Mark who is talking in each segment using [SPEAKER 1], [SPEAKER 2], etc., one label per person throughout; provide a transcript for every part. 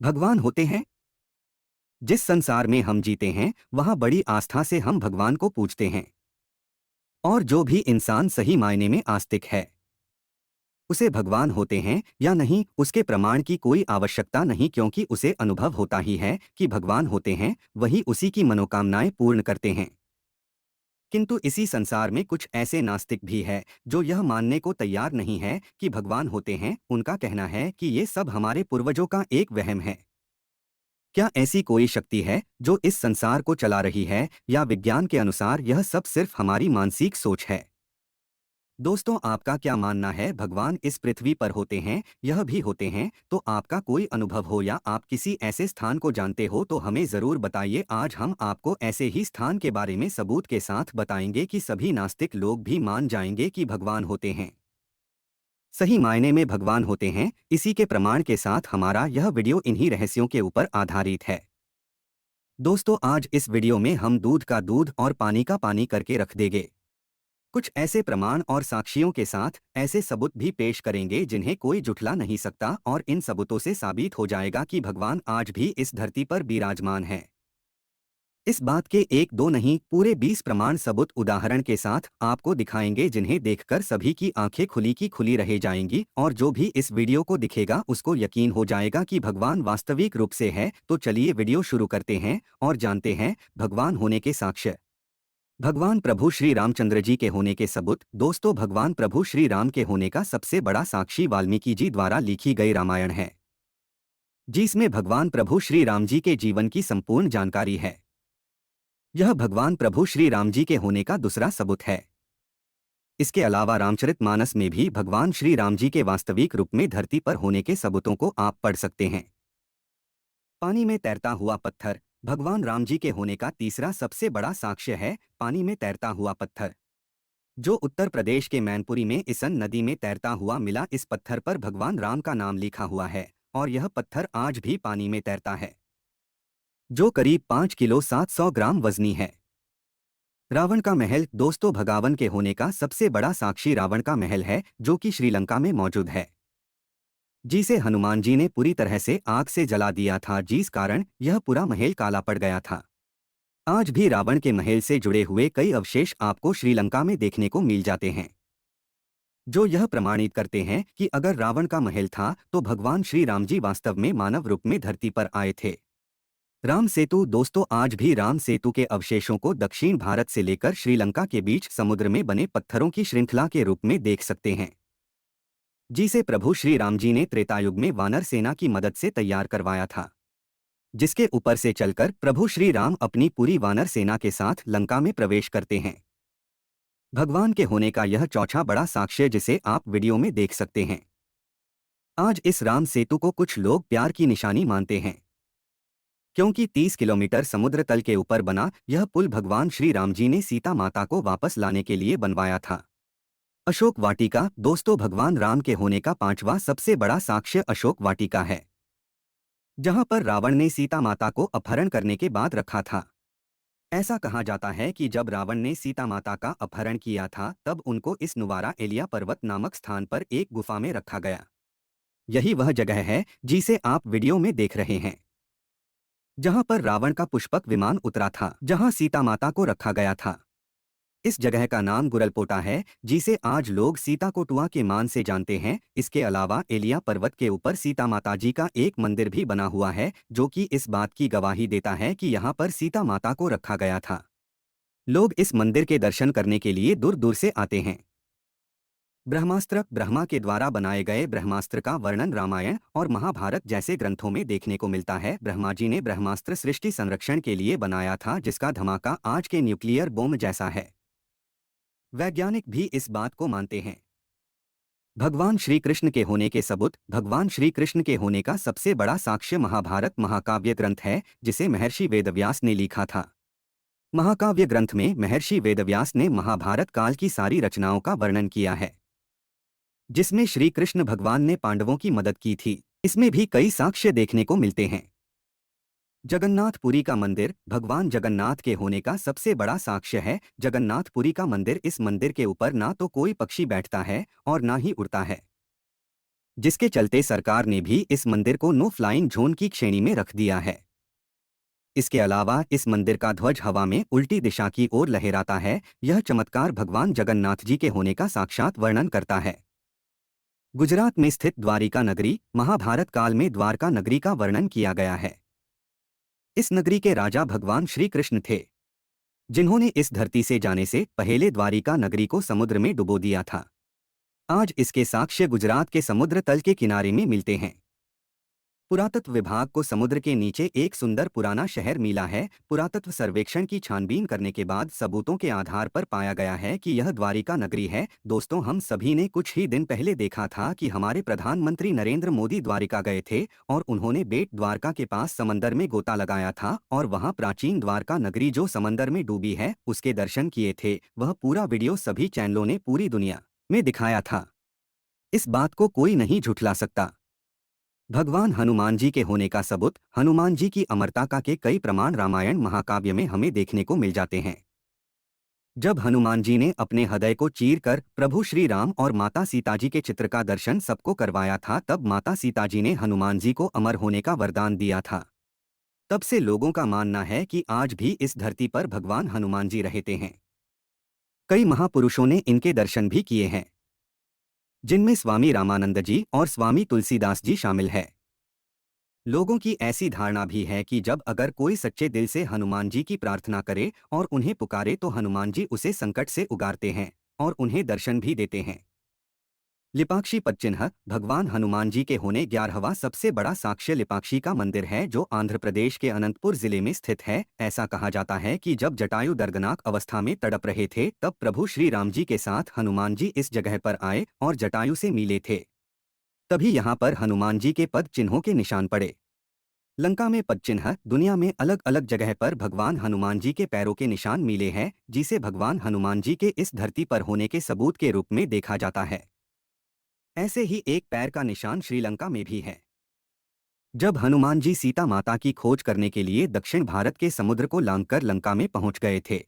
[SPEAKER 1] भगवान होते हैं। जिस संसार में हम जीते हैं वहां बड़ी आस्था से हम भगवान को पूजते हैं। और जो भी इंसान सही मायने में आस्तिक है उसे भगवान होते हैं या नहीं उसके प्रमाण की कोई आवश्यकता नहीं, क्योंकि उसे अनुभव होता ही है कि भगवान होते हैं, वही उसी की मनोकामनाएं पूर्ण करते हैं। किंतु इसी संसार में कुछ ऐसे नास्तिक भी है जो यह मानने को तैयार नहीं है कि भगवान होते हैं। उनका कहना है कि ये सब हमारे पूर्वजों का एक वहम है। क्या ऐसी कोई शक्ति है जो इस संसार को चला रही है, या विज्ञान के अनुसार यह सब सिर्फ हमारी मानसिक सोच है? दोस्तों, आपका क्या मानना है? भगवान इस पृथ्वी पर होते हैं, यह भी होते हैं, तो आपका कोई अनुभव हो या आप किसी ऐसे स्थान को जानते हो तो हमें ज़रूर बताइए। आज हम आपको ऐसे ही स्थान के बारे में सबूत के साथ बताएंगे कि सभी नास्तिक लोग भी मान जाएंगे कि भगवान होते हैं। सही मायने में भगवान होते हैं, इसी के प्रमाण के साथ हमारा यह वीडियो इन्हीं रहस्यों के ऊपर आधारित है। दोस्तों, आज इस वीडियो में हम दूध का दूध और पानी का पानी करके रख देंगे। कुछ ऐसे प्रमाण और साक्षियों के साथ ऐसे सबूत भी पेश करेंगे जिन्हें कोई जुठला नहीं सकता, और इन सबूतों से साबित हो जाएगा कि भगवान आज भी इस धरती पर विराजमान है। इस बात के एक दो नहीं, पूरे 20 प्रमाण सबूत उदाहरण के साथ आपको दिखाएंगे, जिन्हें देखकर सभी की आंखें खुली की खुली रह जाएंगी, और जो भी इस वीडियो को दिखेगा उसको यकीन हो जाएगा कि भगवान वास्तविक रूप से है। तो चलिए वीडियो शुरू करते हैं और जानते हैं भगवान होने के साक्ष्य। भगवान प्रभु श्री रामचंद्र जी के होने के सबूत। दोस्तों, भगवान प्रभु श्री राम के होने का सबसे बड़ा साक्षी वाल्मीकि जी द्वारा लिखी गई रामायण है, जिसमें भगवान प्रभु श्री राम जी के जीवन की संपूर्ण जानकारी है। यह भगवान प्रभु श्री राम जी के होने का दूसरा सबूत है। इसके अलावा रामचरितमानस में भी भगवान श्री राम जी के वास्तविक रूप में धरती पर होने के सबूतों को आप पढ़ सकते हैं। पानी में तैरता हुआ पत्थर। भगवान राम जी के होने का तीसरा सबसे बड़ा साक्ष्य है पानी में तैरता हुआ पत्थर, जो उत्तर प्रदेश के मैनपुरी में इसन नदी में तैरता हुआ मिला। इस पत्थर पर भगवान राम का नाम लिखा हुआ है, और यह पत्थर आज भी पानी में तैरता है, जो करीब 5 किलो 700 ग्राम वजनी है। रावण का महल। दोस्तों, भगवान के होने का सबसे बड़ा साक्षी रावण का महल है, जो कि श्रीलंका में मौजूद है, जिसे हनुमान जी ने पूरी तरह से आग से जला दिया था, जिस कारण यह पूरा महल काला पड़ गया था। आज भी रावण के महल से जुड़े हुए कई अवशेष आपको श्रीलंका में देखने को मिल जाते हैं, जो यह प्रमाणित करते हैं कि अगर रावण का महल था तो भगवान श्री राम जी वास्तव में मानव रूप में धरती पर आए थे। राम सेतु। दोस्तों, आज भी राम सेतु के अवशेषों को दक्षिण भारत से लेकर श्रीलंका के बीच समुद्र में बने पत्थरों की श्रृंखला के रूप में देख सकते हैं, जिसे प्रभु श्री राम जी ने त्रेतायुग में वानर सेना की मदद से तैयार करवाया था, जिसके ऊपर से चलकर प्रभु श्री राम अपनी पूरी वानर सेना के साथ लंका में प्रवेश करते हैं। भगवान के होने का यह चौथा बड़ा साक्ष्य जिसे आप वीडियो में देख सकते हैं। आज इस राम सेतु को कुछ लोग प्यार की निशानी मानते हैं, क्योंकि 30 किलोमीटर समुद्र तल के ऊपर बना यह पुल भगवान श्री राम जी ने सीता माता को वापस लाने के लिए बनवाया था। अशोक वाटिका। दोस्तों, भगवान राम के होने का पांचवा सबसे बड़ा साक्ष्य अशोक वाटिका है, जहां पर रावण ने सीता माता को अपहरण करने के बाद रखा था। ऐसा कहा जाता है कि जब रावण ने सीता माता का अपहरण किया था तब उनको इस नुवारा एलिया पर्वत नामक स्थान पर एक गुफा में रखा गया। यही वह जगह है जिसे आप वीडियो में देख रहे हैं, जहां पर रावण का पुष्पक विमान उतरा था, जहां सीता माता को रखा गया था। इस जगह का नाम गुरलपोटा है, जिसे आज लोग सीता कोटुआ के मान से जानते हैं। इसके अलावा एलिया पर्वत के ऊपर सीता माता जी का एक मंदिर भी बना हुआ है, जो कि इस बात की गवाही देता है कि यहाँ पर सीता माता को रखा गया था। लोग इस मंदिर के दर्शन करने के लिए दूर दूर से आते हैं। ब्रह्मास्त्र। ब्रह्मा के द्वारा बनाए गए ब्रह्मास्त्र का वर्णन रामायण और महाभारत जैसे ग्रंथों में देखने को मिलता है। ब्रह्मा जी ने ब्रह्मास्त्र सृष्टि संरक्षण के लिए बनाया था, जिसका धमाका आज के न्यूक्लियर बॉम्ब जैसा है। वैज्ञानिक भी इस बात को मानते हैं। भगवान श्री कृष्ण के होने के सबूत। भगवान श्री कृष्ण के होने का सबसे बड़ा साक्ष्य महाभारत महाकाव्य ग्रंथ है, जिसे महर्षि वेदव्यास ने लिखा था। महाकाव्य ग्रंथ में महर्षि वेदव्यास ने महाभारत काल की सारी रचनाओं का वर्णन किया है, जिसमें श्री कृष्ण भगवान ने पांडवों की मदद की थी। इसमें भी कई साक्ष्य देखने को मिलते हैं। जगन्नाथपुरी का मंदिर। भगवान जगन्नाथ के होने का सबसे बड़ा साक्ष्य है जगन्नाथपुरी का मंदिर। इस मंदिर के ऊपर ना तो कोई पक्षी बैठता है और ना ही उड़ता है। जिसके चलते सरकार ने भी इस मंदिर को नो फ्लाइंग जोन की श्रेणी में रख दिया है। इसके अलावा इस मंदिर का ध्वज हवा में उल्टी दिशा की ओर लहराता है। यह चमत्कार भगवान जगन्नाथ जी के होने का साक्षात वर्णन करता है। गुजरात में स्थित द्वारिका नगरी, महाभारत काल में द्वारका नगरी का वर्णन किया गया है। इस नगरी के राजा भगवान श्री कृष्ण थे, जिन्होंने इस धरती से जाने से पहले द्वारिका नगरी को समुद्र में डुबो दिया था। आज इसके साक्ष्य गुजरात के समुद्र तल के किनारे में मिलते हैं। पुरातत्व विभाग को समुद्र के नीचे एक सुंदर पुराना शहर मिला है। पुरातत्व सर्वेक्षण की छानबीन करने के बाद सबूतों के आधार पर पाया गया है कि यह द्वारिका नगरी है। दोस्तों, हम सभी ने कुछ ही दिन पहले देखा था कि हमारे प्रधानमंत्री नरेंद्र मोदी द्वारिका गए थे और उन्होंने बेट द्वारका के पास समंदर में गोता लगाया था और वहां प्राचीन द्वारका नगरी जो समंदर में डूबी है उसके दर्शन किए थे। वह पूरा वीडियो सभी चैनलों ने पूरी दुनिया में दिखाया था। इस बात को कोई नहीं झुठला सकता। भगवान हनुमान जी के होने का सबूत, हनुमान जी की अमरता का के कई प्रमाण रामायण महाकाव्य में हमें देखने को मिल जाते हैं। जब हनुमान जी ने अपने हृदय को चीर कर प्रभु श्री राम और माता सीता जी के चित्र का दर्शन सबको करवाया था, तब माता सीता जी ने हनुमान जी को अमर होने का वरदान दिया था। तब से लोगों का मानना है कि आज भी इस धरती पर भगवान हनुमान जी रहते हैं। कई महापुरुषों ने इनके दर्शन भी किए हैं, जिनमें स्वामी रामानंद जी और स्वामी तुलसीदास जी शामिल है। लोगों की ऐसी धारणा भी है कि जब अगर कोई सच्चे दिल से हनुमान जी की प्रार्थना करे और उन्हें पुकारे तो हनुमान जी उसे संकट से उगारते हैं और उन्हें दर्शन भी देते हैं। लिपाक्षी पदचिन्ह, भगवान हनुमान जी के होने 11वां सबसे बड़ा साक्ष्य लिपाक्षी का मंदिर है, जो आंध्र प्रदेश के अनंतपुर जिले में स्थित है। ऐसा कहा जाता है कि जब जटायु दर्दनाक अवस्था में तड़प रहे थे तब प्रभु श्री राम जी के साथ हनुमान जी इस जगह पर आए और जटायु से मिले थे। तभी यहाँ पर हनुमान जी के पद चिन्हों के निशान पड़े। लंका में पद चिन्ह, दुनिया में अलग अलग जगह पर भगवान हनुमान जी के पैरों के निशान मिले हैं, जिसे भगवान हनुमान जी के इस धरती पर होने के सबूत के रूप में देखा जाता है। ऐसे ही एक पैर का निशान श्रीलंका में भी है। जब हनुमान जी सीता माता की खोज करने के लिए दक्षिण भारत के समुद्र को लांघकर लंका में पहुंच गए थे,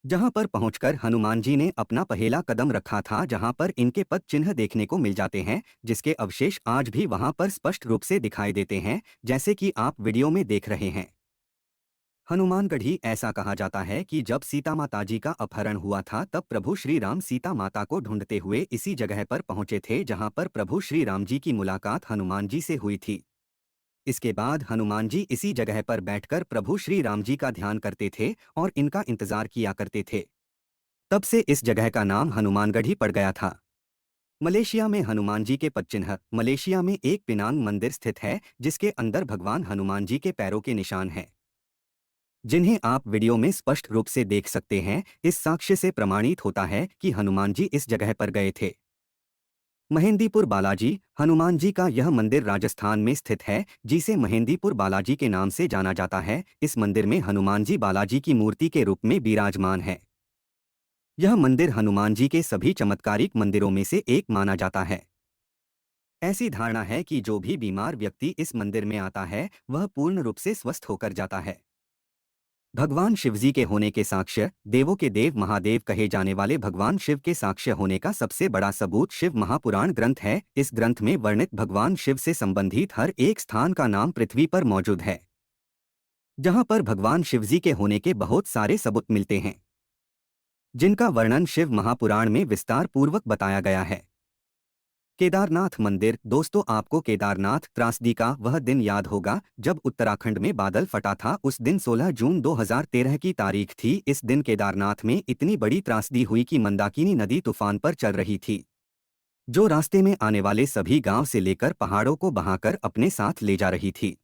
[SPEAKER 1] जहां पर पहुंचकर हनुमान जी ने अपना पहला कदम रखा था, जहां पर इनके पद चिन्ह देखने को मिल जाते हैं, जिसके अवशेष आज भी वहां पर स्पष्ट रूप से दिखाई देते हैं, जैसे कि आप वीडियो में देख रहे हैं। हनुमानगढ़ी, ऐसा कहा जाता है कि जब सीता माता जी का अपहरण हुआ था तब प्रभु श्री राम सीता माता को ढूंढते हुए इसी जगह पर पहुंचे थे, जहां पर प्रभु श्री राम जी की मुलाकात हनुमान जी से हुई थी। इसके बाद हनुमान जी इसी जगह पर बैठकर प्रभु श्री राम जी का ध्यान करते थे और इनका इंतजार किया करते थे। तब से इस जगह का नाम हनुमानगढ़ी पड़ गया था। मलेशिया में हनुमान जी के पदचिन्ह, मलेशिया में एक पिनांग मंदिर स्थित है, जिसके अंदर भगवान हनुमान जी के पैरों के निशान हैं, जिन्हें आप वीडियो में स्पष्ट रूप से देख सकते हैं। इस साक्ष्य से प्रमाणित होता है कि हनुमान जी इस जगह पर गए थे। महेंदीपुर बालाजी, हनुमान जी का यह मंदिर राजस्थान में स्थित है, जिसे महेंदीपुर बालाजी के नाम से जाना जाता है। इस मंदिर में हनुमान जी बालाजी की मूर्ति के रूप में विराजमान है। यह मंदिर हनुमान जी के सभी चमत्कारिक मंदिरों में से एक माना जाता है। ऐसी धारणा है कि जो भी बीमार व्यक्ति इस मंदिर में आता है वह पूर्ण रूप से स्वस्थ होकर जाता है। भगवान शिवजी के होने के साक्ष्य, देवों के देव महादेव कहे जाने वाले भगवान शिव के साक्ष्य होने का सबसे बड़ा सबूत शिव महापुराण ग्रंथ है। इस ग्रंथ में वर्णित भगवान शिव से संबंधित हर एक स्थान का नाम पृथ्वी पर मौजूद है, जहां पर भगवान शिवजी के होने के बहुत सारे सबूत मिलते हैं, जिनका वर्णन शिव महापुराण में विस्तार पूर्वक बताया गया है। केदारनाथ मंदिर, दोस्तों, आपको केदारनाथ त्रासदी का वह दिन याद होगा जब उत्तराखंड में बादल फटा था। उस दिन 16 जून 2013 की तारीख थी। इस दिन केदारनाथ में इतनी बड़ी त्रासदी हुई कि मंदाकिनी नदी तूफान पर चल रही थी, जो रास्ते में आने वाले सभी गांव से लेकर पहाड़ों को बहाकर अपने साथ ले जा रही थी।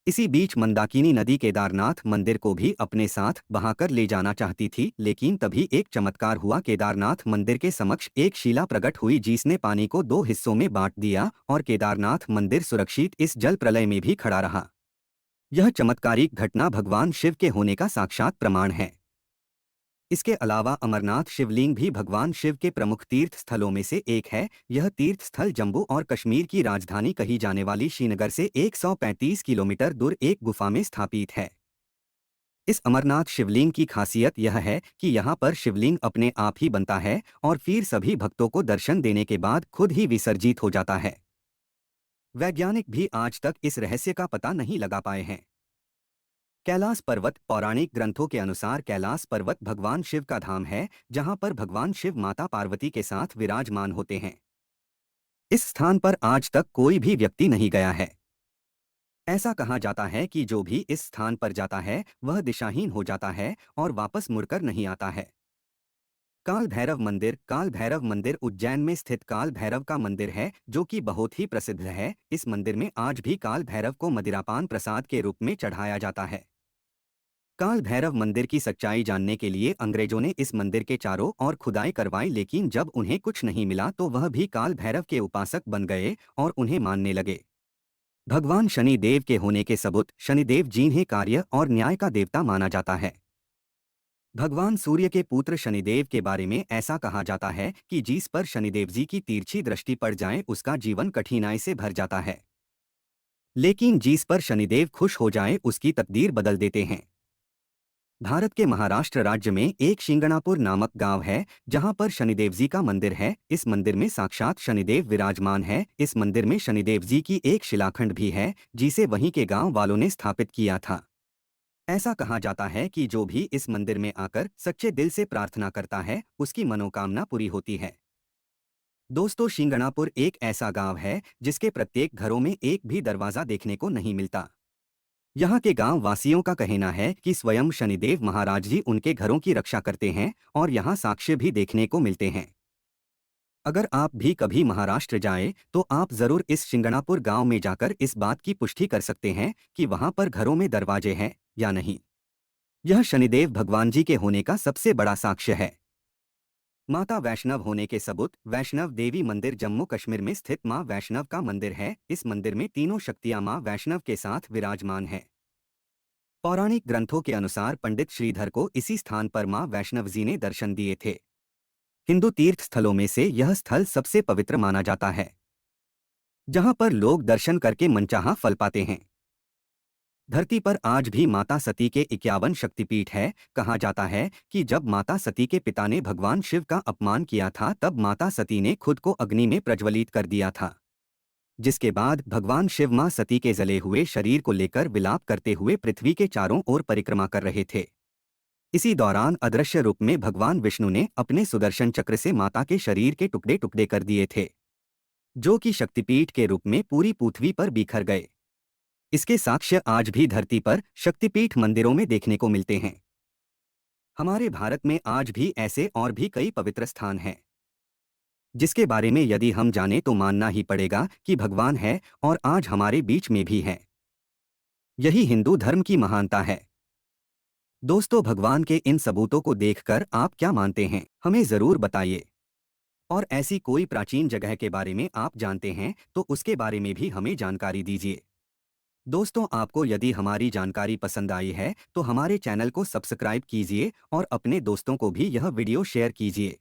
[SPEAKER 1] इसी बीच मंदाकिनी नदी केदारनाथ मंदिर को भी अपने साथ बहाकर ले जाना चाहती थी, लेकिन तभी एक चमत्कार हुआ। केदारनाथ मंदिर के समक्ष एक शिला प्रकट हुई, जिसने पानी को दो हिस्सों में बांट दिया और केदारनाथ मंदिर सुरक्षित इस जल प्रलय में भी खड़ा रहा। यह चमत्कारिक घटना भगवान शिव के होने का साक्षात प्रमाण है। इसके अलावा अमरनाथ शिवलिंग भी भगवान शिव के प्रमुख तीर्थ स्थलों में से एक है। यह तीर्थ स्थल जम्मू और कश्मीर की राजधानी कही जाने वाली श्रीनगर से 135 किलोमीटर दूर एक गुफा में स्थापित है। इस अमरनाथ शिवलिंग की खासियत यह है कि यहाँ पर शिवलिंग अपने आप ही बनता है और फिर सभी भक्तों को दर्शन देने के बाद खुद ही विसर्जित हो जाता है। वैज्ञानिक भी आज तक इस रहस्य का पता नहीं लगा पाए हैं। कैलाश पर्वत पौराणिक ग्रंथों के अनुसार कैलाश पर्वत भगवान शिव का धाम है, जहां पर भगवान शिव माता पार्वती के साथ विराजमान होते हैं। इस स्थान पर आज तक कोई भी व्यक्ति नहीं गया है। ऐसा कहा जाता है कि जो भी इस स्थान पर जाता है वह दिशाहीन हो जाता है और वापस मुड़कर नहीं आता है। काल भैरव मंदिर उज्जैन में स्थित काल भैरव का मंदिर है, जो कि बहुत ही प्रसिद्ध है। इस मंदिर में आज भी काल भैरव को मदिरापान प्रसाद के रूप में चढ़ाया जाता है। काल भैरव मंदिर की सच्चाई जानने के लिए अंग्रेजों ने इस मंदिर के चारों ओर खुदाई करवाई, लेकिन जब उन्हें कुछ नहीं मिला तो वह भी काल भैरव के उपासक बन गए और उन्हें मानने लगे। भगवान शनि देव के होने के सबूत शनिदेव जिन्हें कार्य और न्याय का देवता माना जाता है। भगवान सूर्य के पुत्र शनिदेव के बारे में ऐसा कहा जाता है कि जिस पर शनिदेव जी की तिरछी दृष्टि पड़ जाए उसका जीवन कठिनाई से भर जाता है, लेकिन जिस पर शनिदेव खुश हो जाए उसकी तकदीर बदल देते हैं। भारत के महाराष्ट्र राज्य में एक शिंगणापुर नामक गांव है, जहां पर शनिदेव जी का मंदिर है। इस मंदिर में साक्षात शनिदेव विराजमान है। इस मंदिर में शनिदेव जी की एक शिलाखंड भी है, जिसे वहीं के गांव वालों ने स्थापित किया था। ऐसा कहा जाता है कि जो भी इस मंदिर में आकर सच्चे दिल से प्रार्थना करता है उसकी मनोकामना पूरी होती है। दोस्तों, शिंगणापुर एक ऐसा गांव है जिसके प्रत्येक घरों में एक भी दरवाजा देखने को नहीं मिलता। यहाँ के गांव वासियों का कहना है कि स्वयं शनिदेव महाराज जी उनके घरों की रक्षा करते हैं और यहाँ साक्ष्य भी देखने को मिलते हैं। अगर आप भी कभी महाराष्ट्र जाएं तो आप जरूर इस शिंगणापुर गांव में जाकर इस बात की पुष्टि कर सकते हैं कि वहां पर घरों में दरवाजे हैं या नहीं। यह शनिदेव भगवान जी के होने का सबसे बड़ा साक्ष्य है। माता वैष्णव होने के सबूत वैष्णव देवी मंदिर जम्मू कश्मीर में स्थित मां वैष्णव का मंदिर है। इस मंदिर में तीनों शक्तियां मां वैष्णव के साथ विराजमान है। पौराणिक ग्रंथों के अनुसार पंडित श्रीधर को इसी स्थान पर मां वैष्णव जी ने दर्शन दिए थे। हिंदू तीर्थ स्थलों में से यह स्थल सबसे पवित्र माना जाता है, जहां पर लोग दर्शन करके मनचाहा फल पाते हैं। धरती पर आज भी माता सती के 51 शक्तिपीठ है। कहा जाता है कि जब माता सती के पिता ने भगवान शिव का अपमान किया था तब माता सती ने खुद को अग्नि में प्रज्वलित कर दिया था, जिसके बाद भगवान शिव मां सती के जले हुए शरीर को लेकर विलाप करते हुए पृथ्वी के चारों ओर परिक्रमा कर रहे थे। इसी दौरान अदृश्य रूप में भगवान विष्णु ने अपने सुदर्शन चक्र से माता के शरीर के टुकड़े टुकड़े कर दिए थे, जो कि शक्तिपीठ के रूप में पूरी पृथ्वी पर बिखर गए। इसके साक्ष्य आज भी धरती पर शक्तिपीठ मंदिरों में देखने को मिलते हैं। हमारे भारत में आज भी ऐसे और भी कई पवित्र स्थान हैं, जिसके बारे में यदि हम जानें तो मानना ही पड़ेगा कि भगवान है और आज हमारे बीच में भी है। यही हिंदू धर्म की महानता है। दोस्तों, भगवान के इन सबूतों को देखकर आप क्या मानते हैं, हमें ज़रूर बताइए। और ऐसी कोई प्राचीन जगह के बारे में आप जानते हैं तो उसके बारे में भी हमें जानकारी दीजिए। दोस्तों, आपको यदि हमारी जानकारी पसंद आई है तो हमारे चैनल को सब्सक्राइब कीजिए और अपने दोस्तों को भी यह वीडियो शेयर कीजिए।